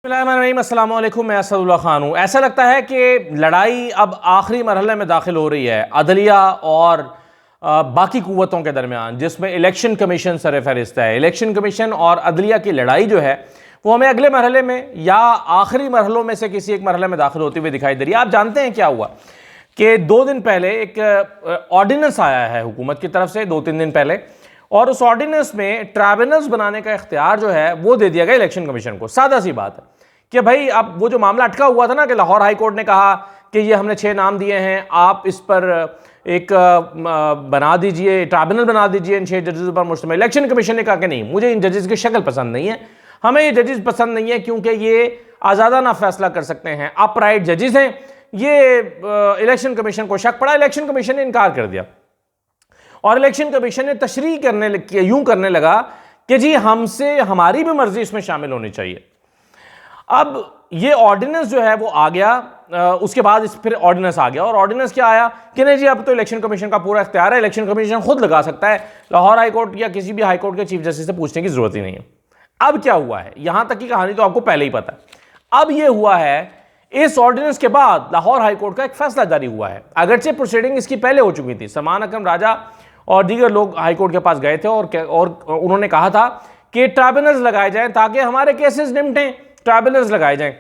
अस्सलाम वालेकुम, मैं असदुल्ला खान हूँ। ऐसा लगता है कि लड़ाई अब आखिरी मरहले में दाखिल हो रही है अदलिया और बाकी कुव्वतों के दरमियान, जिसमें इलेक्शन कमीशन सरफहरिस्त है। इलेक्शन कमीशन और अदलिया की लड़ाई जो है वो हमें अगले मरहले में या आखिरी मरहलों में से किसी एक मरहले में दाखिल होती हुई दिखाई दे रही है। आप जानते हैं क्या हुआ कि 2 दिन पहले एक ऑर्डिनेंस आया है हुकूमत की तरफ से, 2-3 दिन पहले, और उस ऑर्डिनेंस में ट्राइब्यूनल्स बनाने का इख्तियार जो है वो दे दिया गया इलेक्शन कमीशन को। सादा सी बात है कि भाई अब वो जो मामला अटका हुआ था ना कि लाहौर हाई कोर्ट ने कहा कि ये हमने 6 नाम दिए हैं, आप इस पर एक बना दीजिए, ट्राइब्यूनल बना दीजिए इन 6 जजेस पर मुश्तमिल। इलेक्शन कमीशन ने कहा कि नहीं, मुझे इन जजेस की शक्ल पसंद नहीं है, हमें ये जजेस पसंद नहीं है क्योंकि ये आज़ादाना फैसला कर सकते हैं, अपराइट जजेस हैं। ये इलेक्शन कमीशन को शक पड़ा, इलेक्शन कमीशन ने इनकार कर दिया और इलेक्शन कमीशन ने तशरीह यूं करने लगा कि जी हमसे हमारी भी मर्जी इसमें शामिल होनी चाहिए। अब ये ऑर्डिनेंस जो है वो आ गया, उसके बाद फिर ऑर्डिनेंस आ गया और ऑर्डिनेंस क्या आया कि नहीं जी अब तो इलेक्शन कमीशन का पूरा इख्तियार है, इलेक्शन कमीशन खुद लगा सकता है, लाहौर हाई कोर्ट या किसी भी हाई कोर्ट के चीफ जस्टिस से पूछने की जरूरत ही नहीं है। अब क्या हुआ है, यहां तक की कहानी तो आपको पहले ही पता है। अब ये हुआ है, इस ऑर्डिनेंस के बाद लाहौर हाई कोर्ट का एक फैसला जारी हुआ है। अगरचे प्रोसीडिंग इसकी पहले हो चुकी थी, सलमान अकरम राजा और दीगर लोग हाई कोर्ट के पास गए थे और उन्होंने कहा था कि ट्राइब्यूनल्स लगाए जाएं ताकि हमारे केसेस निपटें, ट्राइब्यूनल्स लगाए जाएं।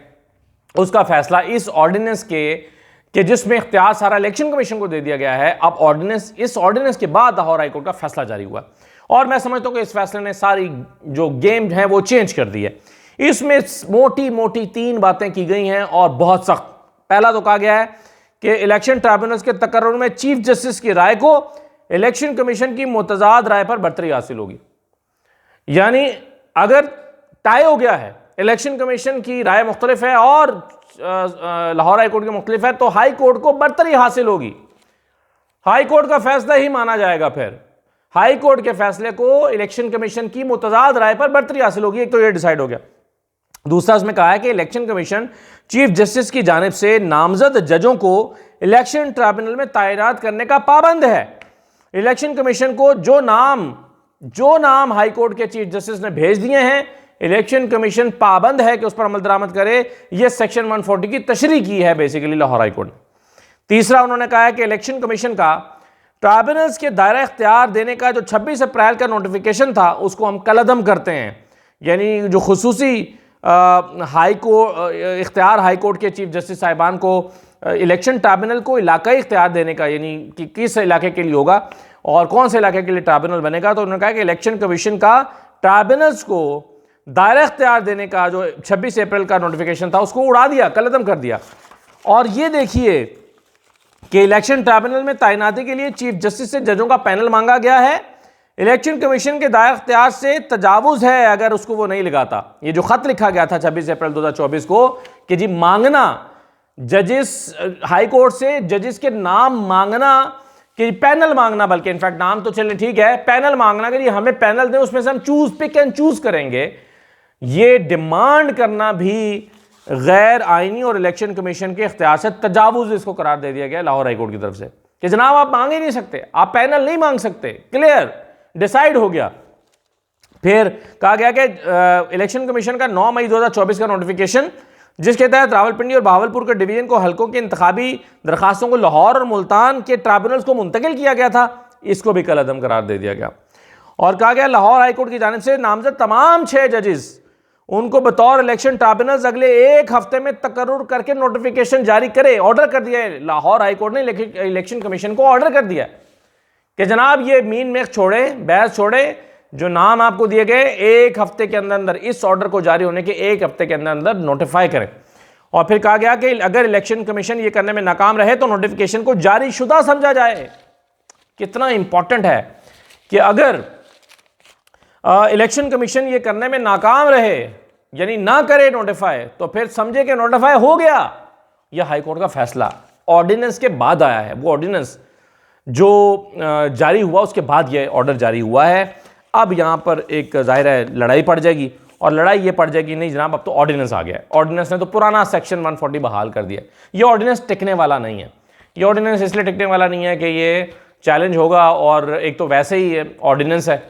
उसका फैसला इस ऑर्डिनेंस के जिसमें इख्तियार सारा इलेक्शन कमीशन को दे दिया गया है। अब इस ऑर्डिनेंस के बाद लाहौर हाई कोर्ट का फैसला जारी हुआ और मैं समझता हूं कि इस फैसले ने सारी जो गेम है वो चेंज कर दी है। इसमें मोटी मोटी 3 बातें की गई हैं और बहुत सख्त। पहला तो कहा गया है कि इलेक्शन ट्राइब्यूनल्स के तकर्रुर में चीफ जस्टिस की राय को इलेक्शन कमीशन की मुतजाद राय पर बरतरी हासिल होगी। यानी अगर तय हो गया है इलेक्शन कमीशन की राय मुख्तलिफ है और लाहौर हाई कोर्ट की मुख्तलिफ है, तो हाई कोर्ट को बरतरी हासिल होगी, हाई कोर्ट का फैसला ही माना जाएगा। फिर हाई कोर्ट के फैसले को इलेक्शन कमीशन की मुतजाद राय पर बरतरी हासिल होगी। एक तो ये डिसाइड हो गया। दूसरा इसमें कहा है कि इलेक्शन कमीशन चीफ जस्टिस की जानिब से नामजद जजों को इलेक्शन ट्राइब्यूनल में तैनात करने का पाबंद है। इलेक्शन कमीशन को जो नाम हाई कोर्ट के चीफ जस्टिस ने भेज दिए हैं, इलेक्शन कमीशन पाबंद है कि उस पर अमल दरामद करे। यह सेक्शन 140 की तशरीह की है बेसिकली लाहौर हाई कोर्ट ने। तीसरा उन्होंने कहा है कि इलेक्शन कमीशन का ट्राइब्यूनल्स के दायरा इख्तियार देने का जो 26 अप्रैल का नोटिफिकेशन था उसको हम कलअदम करते हैं। यानी जो खुसूसी इख्तियार हाई कोर्ट के चीफ जस्टिस साहिबान को इलेक्शन ट्राइब्यूनल को इलाकाई इख्तियार देने का, यानी कि किस इलाके के लिए होगा और कौन से इलाके के लिए ट्राइब्यूनल बनेगा, तो उन्होंने कहा कि इलेक्शन कमीशन का ट्राइब्यूनल्स को दायरा इख्तियार देने का जो 26 अप्रैल का नोटिफिकेशन था उसको उड़ा दिया, कलअदम कर दिया। और ये देखिए कि इलेक्शन ट्राइब्यूनल में तैनाती के लिए चीफ जस्टिस से जजों का पैनल मांगा गया है। इलेक्शन कमीशन के दायरा इख्तियार से तजावुज है अगर उसको वो नहीं लगाता। ये जो खत लिखा गया था 26 अप्रैल 2024 को कि जी मांगना जजेस, हाई कोर्ट से जजेस के नाम मांगना, कि पैनल मांगना, बल्कि इनफैक्ट नाम तो चले ठीक है, पैनल मांगना कि हमें पैनल दें, उसमें से हम पिक एंड चूज करेंगे, ये डिमांड करना भी गैर आईनी और इलेक्शन कमीशन के इख्तियार से तजावुज इसको करार दे दिया गया लाहौर हाई कोर्ट की तरफ से कि जनाब आप मांग ही नहीं सकते, आप पैनल नहीं मांग सकते, क्लियर डिसाइड हो गया। फिर कहा गया कि इलेक्शन कमीशन का 9 मई 2024 का नोटिफिकेशन, जिसके तहत रावलपिंडी और बहावलपुर के डिवीजन को हल्कों के इंतखाबी दरखास्तों को लाहौर और मुल्तान के ट्राइब्यूनल्स को मुंतकिल किया गया था, इसको भी कलअदम करार दे दिया गया। और कहा गया लाहौर हाई कोर्ट की जानिब से नामजद तमाम 6 जजेस उनको बतौर इलेक्शन ट्राइब्यूनल्स अगले 1 हफ्ते में तकर्रुर करके नोटिफिकेशन जारी करे। ऑर्डर कर दिया है लाहौर हाई कोर्ट ने, इलेक्शन कमीशन को ऑर्डर कर दिया कि जनाब ये मीन में छोड़े, बहस छोड़े, जो नाम आपको दिए गए 1 हफ्ते के अंदर अंदर, इस ऑर्डर को जारी होने के 1 हफ्ते के अंदर अंदर नोटिफाई करें। और फिर कहा गया कि अगर इलेक्शन कमीशन ये करने में नाकाम रहे तो नोटिफिकेशन को जारी शुदा समझा जाए। कितना इंपॉर्टेंट है कि अगर इलेक्शन कमीशन ये करने में नाकाम रहे, यानी ना करे नोटिफाई, तो फिर समझे कि नोटिफाई हो गया। यह हाई कोर्ट का फैसला ऑर्डिनेंस के बाद आया है, वो ऑर्डिनेंस जो जारी हुआ उसके बाद यह ऑर्डर जारी हुआ है। अब यहां पर एक जाहिर है लड़ाई पड़ जाएगी, और लड़ाई ये पड़ जाएगी नहीं जनाब अब तो ऑर्डिनेंस आ गया है, ऑर्डिनेंस ने तो पुराना सेक्शन 140 बहाल कर दिया। ये ऑर्डिनेंस टिकने वाला नहीं है, ये ऑर्डिनेंस इसलिए टिकने वाला नहीं है कि ये चैलेंज होगा, और एक तो वैसे ही ऑर्डिनेंस है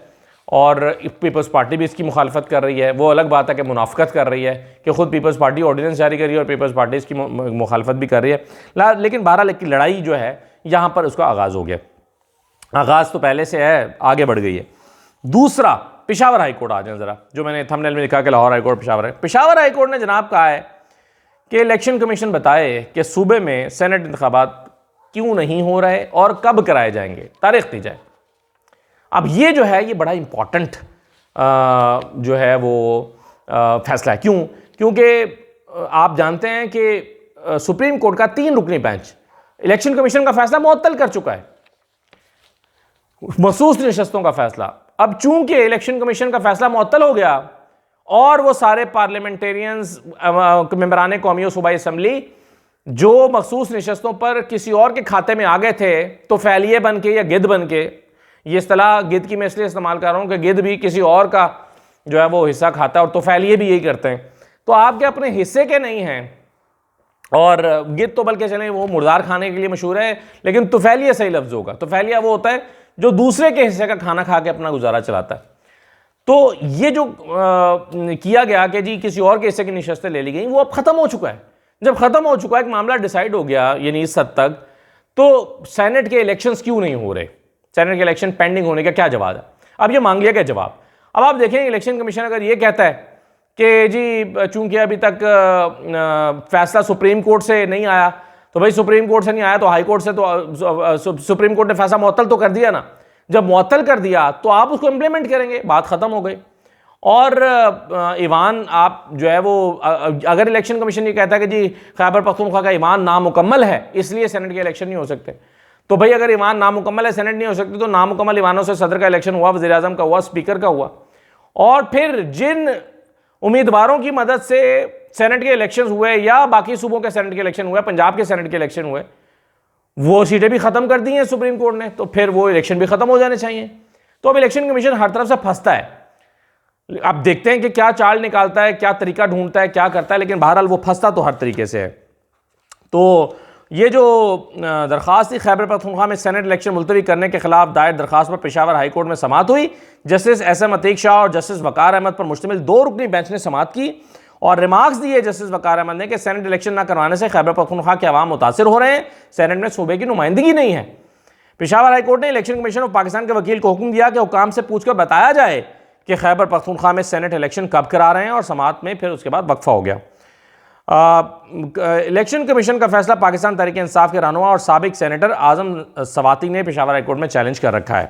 और पीपल्स पार्टी भी इसकी मुखालफत कर रही है। वो अलग बात है कि मुनाफकत कर रही है कि ख़ुद पीपल्स पार्टी ऑर्डिनेंस जारी कर रही है और पीपल्स पार्टी इसकी मुखालफत भी कर रही है। लेकिन बहरहाल की लड़ाई जो है यहाँ पर उसका आगाज़ हो गया। आगाज़ तो पहले से है, आगे बढ़ गई है। दूसरा, पेशावर हाई कोर्ट आ जाए ज़रा, जो मैंने थंबनेल में लिखा कि लाहौर हाई कोर्ट पेशावर है। पेशावर हाई कोर्ट ने जनाब कहा है कि इलेक्शन कमीशन बताए कि सूबे में सेनेट इंतखाबात क्यों नहीं हो रहे और कब कराए जाएंगे, तारीख दी जाए। अब ये जो है ये बड़ा इंपॉर्टेंट जो है वो फैसला है। क्यों? क्योंकि आप जानते हैं कि सुप्रीम कोर्ट का 3 रुकनी बेंच इलेक्शन कमीशन का फैसला मुअत्तल कर चुका है, मखसूस नशस्तों का फैसला। अब चूंकि इलेक्शन कमीशन का फैसला मुअत्तल हो गया और वो सारे पार्लियामेंटेरियंस, मेंबरान कौमी और सूबाई असम्बली जो मखसूस नशस्तों पर किसी और के खाते में आ गए थे, तो फैलिए बन के या गिद्ध बन के, ये इस्तेलाह गिद्ध की मैं इसलिए इस्तेमाल कर रहा हूँ कि गिद्ध भी किसी और का जो है वो हिस्सा खाता है और तोफैलिए भी यही करते हैं। तो आपके अपने हिस्से के नहीं हैं, और गिद्ध तो बल्कि चलें वो मुर्दार खाने के लिए मशहूर है, लेकिन तोफैलिया सही लफ्ज़ होगा। तोफैलिया वो होता है जो दूसरे के हिस्से का खाना खा के अपना गुजारा चलाता है। तो ये जो किया गया कि जी किसी और के हिस्से की नशस्तें ले ली गई, वो अब ख़त्म हो चुका है। जब ख़त्म हो चुका है, एक मामला डिसाइड हो गया यानी इस हद तक, तो सेनेट के इलेक्शंस क्यों नहीं हो रहे, सेनेट के इलेक्शन पेंडिंग होने का क्या जवाब है? अब ये मांग लिया गया जवाब। अब आप देखें इलेक्शन कमीशन अगर ये कहता है कि जी चूंकि अभी तक फैसला सुप्रीम कोर्ट से नहीं आया, तो भाई सुप्रीम कोर्ट से नहीं आया तो हाई कोर्ट से, तो सुप्रीम कोर्ट ने फैसला मुअत्तल तो कर दिया ना। जब मुअत्तल कर दिया तो आप उसको इम्प्लीमेंट करेंगे, बात ख़त्म हो गई। और ईवान आप जो है वो अगर इलेक्शन कमीशन ये कहता है कि जी खैबर पख्तूनख्वा का ईवान नामुकम्मल है इसलिए सेनेट के इलेक्शन नहीं हो सकते, तो भाई अगर ईमान नामुकम्मल है, सेनेट नहीं हो सकती, तो नामुकम्मल ईमानों से सदर का इलेक्शन हुआ, वज़ीर आज़म का हुआ, स्पीकर का हुआ, और फिर जिन उम्मीदवारों की मदद से सेनेट के इलेक्शन हुए या बाकी सूबों के सेनेट के इलेक्शन हुए, पंजाब के सेनेट के इलेक्शन हुए, वो सीटें भी ख़त्म कर दी हैं सुप्रीम कोर्ट ने, तो फिर वो इलेक्शन भी ख़त्म हो जाने चाहिए। तो अब इलेक्शन कमीशन हर तरफ से फंसता है। अब देखते हैं कि क्या चाल निकालता है, क्या तरीका ढूंढता है, क्या करता है, लेकिन बहरहाल वो फंसता तो हर तरीके से है। तो ये जो दरख्वास्त थी खैबर पख्तूनख्वा में सेनेट इलेक्शन मुलतवी करने के खिलाफ दायर दरख्वास्त पर पेशावर हाई कोर्ट में समाअत हुई। Justice SM. अतीक शाह और जस्टिस वकार अहमद पर मुश्तमिल 2 रुकनी बेंच ने समाअत की और रिमार्क्स दिए जस्टिस वकार अहमद ने कि सेनेट इलेक्शन न करवाने से खैबर पख्तूनख्वा के अवाम मुतासिर हो रहे हैं, सेनेट में सूबे की नुमाइंदगी नहीं है। पेशावर हाई कोर्ट ने इलेक्शन कमीशन ऑफ पाकिस्तान के वकील को हुक्म दिया कि हुकाम से पूछकर बताया जाए कि खैबर पख्तूनख्वा में सेनेट इलेक्शन कब करा रहे हैं, और समाअत में फिर उसके बाद वक्फा हो गया। इलेक्शन कमीशन का फैसला पाकिस्तान तहरीक इंसाफ के रहनुमा और साबिक सेनेटर आजम सवाती ने पेशावर हाई कोर्ट में चैलेंज कर रखा है।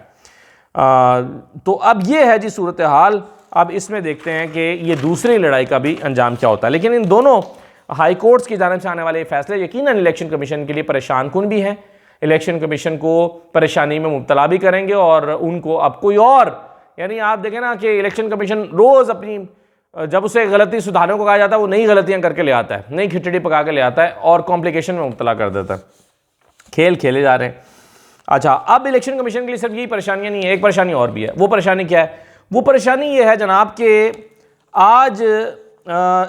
तो अब ये है जी सूरत हाल। अब इसमें देखते हैं कि ये दूसरी लड़ाई का भी अंजाम क्या होता है। लेकिन इन दोनों हाई कोर्ट्स की जानिब से आने वाले फैसले यकीनन इलेक्शन कमीशन के लिए परेशान कुन भी हैं, इलेक्शन कमीशन को परेशानी में मुब्तला भी करेंगे, और उनको अब कोई और, यानी आप देखें ना कि इलेक्शन कमीशन रोज़ अपनी, जब उसे गलती सुधारने को कहा जाता है वो नई गलतियां करके ले आता है, नई खिचड़ी पका के ले आता है और कॉम्प्लिकेशन में मुब्तला कर देता है। खेल खेले जा रहे हैं। अच्छा, अब इलेक्शन कमीशन के लिए सिर्फ यही परेशानियां नहीं है, एक परेशानी और भी है। वो परेशानी क्या है? वो परेशानी ये है जनाब कि आज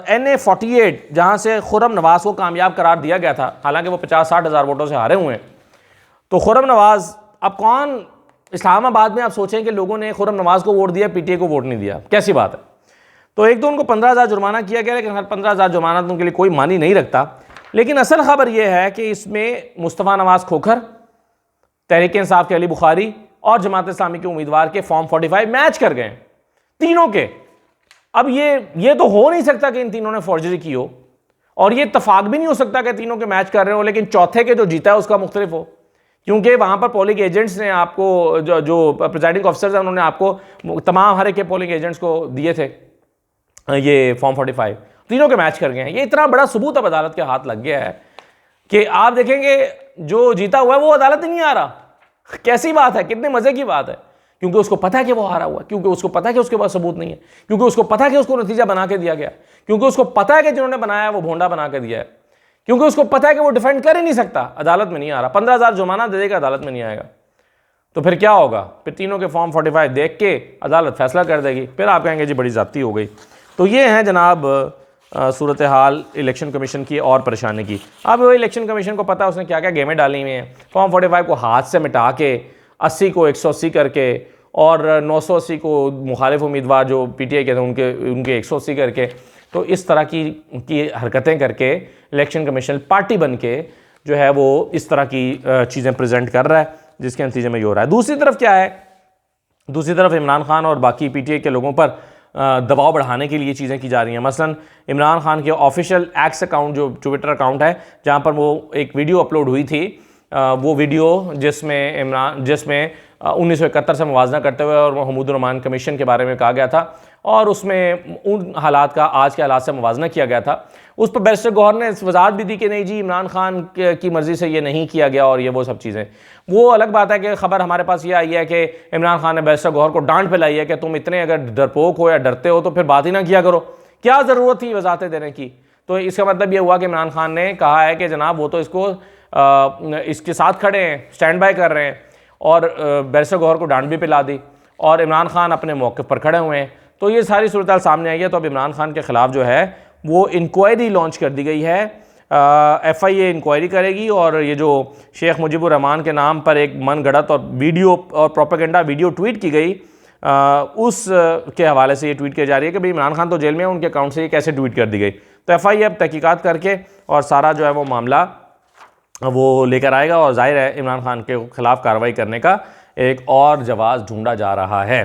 NA 48 जहाँ से खुर्रम नवाज़ को कामयाब करार दिया गया था, हालांकि वो 50-60 हज़ार वोटों से हारे हुए हैं, तो खुर्रम नवाज़, अब कौन इस्लामाबाद में आप सोचें कि लोगों ने खुर्रम नवाज़ को वोट दिया, PTA को वोट नहीं दिया, कैसी बात है? तो एक तो उनको 15,000 जुर्माना किया गया, लेकिन हर 15,000 जुर्माना तो उनके लिए कोई मानी नहीं रखता। लेकिन असल खबर यह है कि इसमें मुस्तफ़ा नवाज़ खोखर, तहरीक इंसाफ के अली बुखारी और जमात इस्लामी के उम्मीदवार के फॉर्म 45 मैच कर गए तीनों के। अब ये तो हो नहीं सकता कि इन तीनों ने फॉर्जरी की हो, और ये इत्तफाक भी नहीं हो सकता कि तीनों के मैच कर रहे हो, लेकिन चौथे के जो जीता है उसका मुख्तलिफ हो, क्योंकि वहाँ पर पोलिंग एजेंट्स ने आपको, जो प्रिजाइडिंग ऑफिसर्स हैं उन्होंने आपको तमाम हर एक के पोलिंग एजेंट्स को दिए थे ये फॉर्म 45, तीनों के मैच कर गए हैं। ये इतना बड़ा सबूत अब अदालत के हाथ लग गया है कि आप देखेंगे जो जीता हुआ है वो अदालत ही नहीं आ रहा। कैसी बात है, कितने मजे की बात है, क्योंकि उसको पता है कि वो हारा हुआ, क्योंकि उसको पता है कि उसके पास सबूत नहीं है, क्योंकि उसको पता है कि उसको नतीजा बना के दिया गया, क्योंकि उसको पता है कि जिन्होंने बनाया वो भोंडा बना के दिया है, क्योंकि उसको पता है कि वो डिफेंड कर ही नहीं सकता, अदालत में नहीं आ रहा, 15,000 जुर्माना दे देगा, अदालत में नहीं आएगा। तो फिर क्या होगा? फिर तीनों के फॉर्म 45 देख के अदालत फैसला कर देगी, फिर आप कहेंगे जी बड़ी ज़्यादती हो गई। तो ये है जनाब सूरत हाल इलेक्शन कमीशन की और परेशानी की। अब वो इलेक्शन कमीशन को पता है उसने क्या क्या गेमें डाली हुई हैं। फॉर्म 45 को हाथ से मिटा के 80 को 180 करके और 980 को मुखालिफ उम्मीदवार जो PTI के थे उनके 180 करके, तो इस तरह की हरकतें करके इलेक्शन कमीशन पार्टी बन के जो है वो इस तरह की चीज़ें प्रेजेंट कर रहा है, जिसके नतीजे में ये हो रहा है। दूसरी तरफ क्या है, दूसरी तरफ इमरान खान और बाकी PTI के लोगों पर दबाव बढ़ाने के लिए चीज़ें की जा रही हैं। मसलन इमरान खान के ऑफिशियल एक्स अकाउंट जो ट्विटर अकाउंट है, जहाँ पर वो एक वीडियो अपलोड हुई थी, वो वीडियो जिसमें 1971 से मुवाजना करते हुए और महमूदुर रहमान कमीशन के बारे में कहा गया था और उसमें उन हालात का आज के हालात से मुवाजना किया गया था। उस पर बैरिस्टर गौहर ने वजाहत भी दी कि नहीं जी, इमरान खान की मर्ज़ी से ये नहीं किया गया और ये वो सब चीज़ें। वो अलग बात है कि ख़बर हमारे पास ये आई है कि इमरान खान ने बैरिस्टर गौहर को डांट पिलाई है कि तुम इतने अगर डरपोक हो या डरते हो तो फिर बात ही ना किया करो, क्या ज़रूरत थी वजाहतें देने की। तो इसका मतलब ये हुआ कि इमरान खान ने कहा है कि जनाब वो तो इसके साथ खड़े हैं, स्टैंड बाय कर रहे हैं, और बैरिस्टर गौहर को डांट भी पिला दी और इमरान खान अपने मौक़िफ़ पर खड़े हुए हैं। तो ये सारी सूरत सामने आई है। तो अब इमरान खान के ख़िलाफ़ जो है वो इंक्वायरी लॉन्च कर दी गई है। FIA इंक्वायरी करेगी और ये जो शेख मुजीबुर रहमान के नाम पर एक मन गढ़ंत और वीडियो और प्रोपेगेंडा वीडियो ट्वीट की गई, उस के हवाले से ये ट्वीट की जा रही है कि भाई इमरान खान तो जेल में है, उनके अकाउंट से ये कैसे ट्वीट कर दी गई। तो FIA अब तहकीकात करके और सारा जो है वो मामला वो लेकर आएगा और जाहिर है इमरान खान के ख़िलाफ़ कार्रवाई करने का एक और जवाब ढूंढा जा रहा है।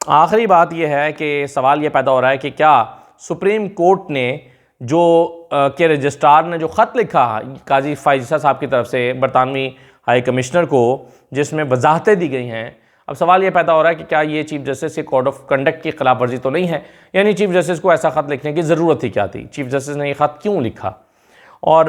आखिरी बात यह है कि सवाल ये पैदा हो रहा है कि क्या सुप्रीम कोर्ट ने जो के रजिस्ट्रार ने जो ख़त लिखा काजी फायज़ा साहब की तरफ से बरतानवी हाई कमिश्नर को, जिसमें वजाहतें दी गई हैं, अब सवाल ये पैदा हो रहा है कि क्या ये चीफ जस्टिस के कोड ऑफ कंडक्ट की खिलाफ वर्जी तो नहीं है। यानी चीफ जस्टिस को ऐसा ख़त लिखने की ज़रूरत ही क्या थी, चीफ जस्टिस ने ये ख़त क्यों लिखा, और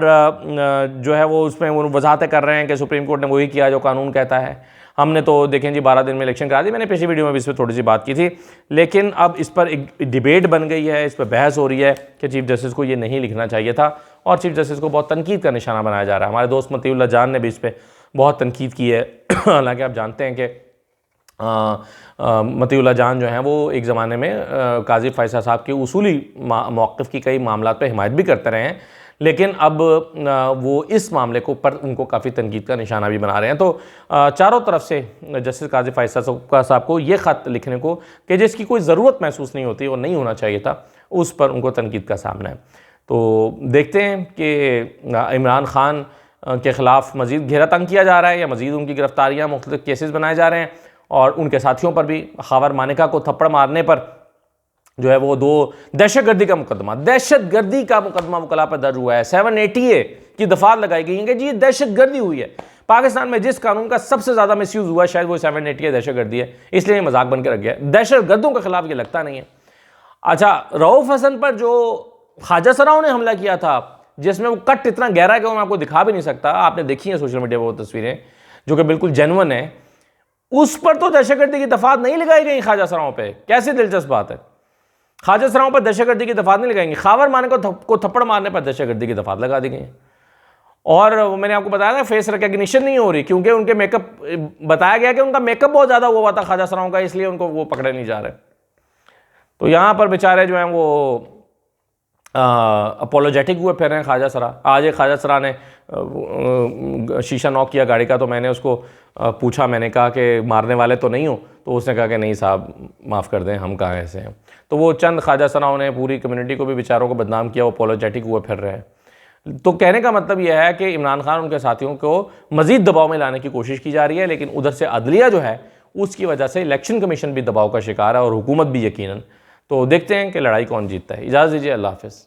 जो है वो उसमें वो वजाहतें कर रहे हैं कि सुप्रीम कोर्ट ने वही किया जो कानून कहता है। हमने तो देखें जी 12 दिन में इलेक्शन करा दी, मैंने पिछली वीडियो में भी इस पर थोड़ी सी बात की थी, लेकिन अब इस पर एक डिबेट बन गई है, इस पर बहस हो रही है कि चीफ जस्टिस को ये नहीं लिखना चाहिए था और चीफ जस्टिस को बहुत तनकीद का निशाना बनाया जा रहा है। हमारे दोस्त मतीउल्लाह जान ने भी इस पर बहुत तनकीद की है। हालांकि आप जानते हैं कि मतीउल्लाह जान जो हैं वो एक ज़माने में काजी फायज़ा साहब के उसूली मौक़िफ़ की कई मामलात पर हिमायत भी करते रहे हैं, लेकिन अब वो इस मामले को पर उनको काफ़ी तनकीद का निशाना भी बना रहे हैं। तो चारों तरफ से जस्टिस काजी फायज़ा साहब को ये ख़त लिखने को कि जिसकी कोई ज़रूरत महसूस नहीं होती और नहीं होना चाहिए था, उस पर उनको तनकीद का सामना है। तो देखते हैं कि इमरान खान के ख़िलाफ़ मज़ीद घेरा तंग किया जा रहा है या मज़ीद उनकी गिरफ्तारियाँ मुख्तलिफ़ केसेस बनाए जा रहे हैं, और उनके साथियों पर भी ख़ावर मानिका को थप्पड़ मारने पर जो है वो 2 दहशतगर्दी का मुकदमा वकला पर दर्ज हुआ है। 780A की दफात लगाई गई है कि जी ये दहशतगर्दी हुई है। पाकिस्तान में जिस कानून का सबसे ज़्यादा मिसयूज़ हुआ शायद वो 780A दहशतगर्दी है, इसलिए मजाक बन के रख गया। दहशतगर्दों के खिलाफ ये लगता नहीं है। अच्छा, रऊफ़ हसन पर जो ख्वाजा सराओं ने हमला किया था, जिसमें वो कट इतना गहरा है कि वो मैं आपको दिखा भी नहीं सकता, आपने देखी है सोशल मीडिया पर वो तस्वीरें जो कि बिल्कुल जेन्युइन है, उस पर तो दहशतगर्दी की दफात नहीं लगाई गई ख्वाजा सराओं पर। कैसी दिलचस्प बात है, ख्वाजा सराओं पर दहशतगर्दी की दफात नहीं लगाएंगे, ख़ावर मानिका को थप्पड़ मारने पर दहशतगर्दी की दफात लगा दी गई। और मैंने आपको बताया था फेस रिकग्निशन नहीं हो रही, क्योंकि उनके मेकअप बताया गया कि उनका मेकअप बहुत ज़्यादा हुआ था ख्वाजा सराओं का, इसलिए उनको वो पकड़े नहीं जा रहे। तो यहाँ पर बेचारे जो हैं वो अपोलोजेटिक हुए फिर रहे हैं ख्वाजा सरा। आज एक ख्वाजा सरा ने शीशा नॉक किया गाड़ी का, तो मैंने उसको पूछा, मैंने कहा कि मारने वाले तो नहीं हो, तो उसने कहा कि नहीं साहब माफ़ कर दें, हम कहाँ ऐसे हैं। तो वो चंद ख्वाजा सराओं ने पूरी कम्युनिटी को भी बेचारों को बदनाम किया, वो अपोलोजेटिक हुए फिर रहे हैं। तो कहने का मतलब यह है कि इमरान खान उनके साथियों को मज़ीद दबाव में लाने की कोशिश की जा रही है, लेकिन उधर से अदलिया जो है उसकी वजह से इलेक्शन कमीशन भी दबाव का शिकार है और हुकूमत भी यकीनन। तो देखते हैं कि लड़ाई कौन जीतता है। इजाज़त दीजिए, अल्लाह हाफ़िज़।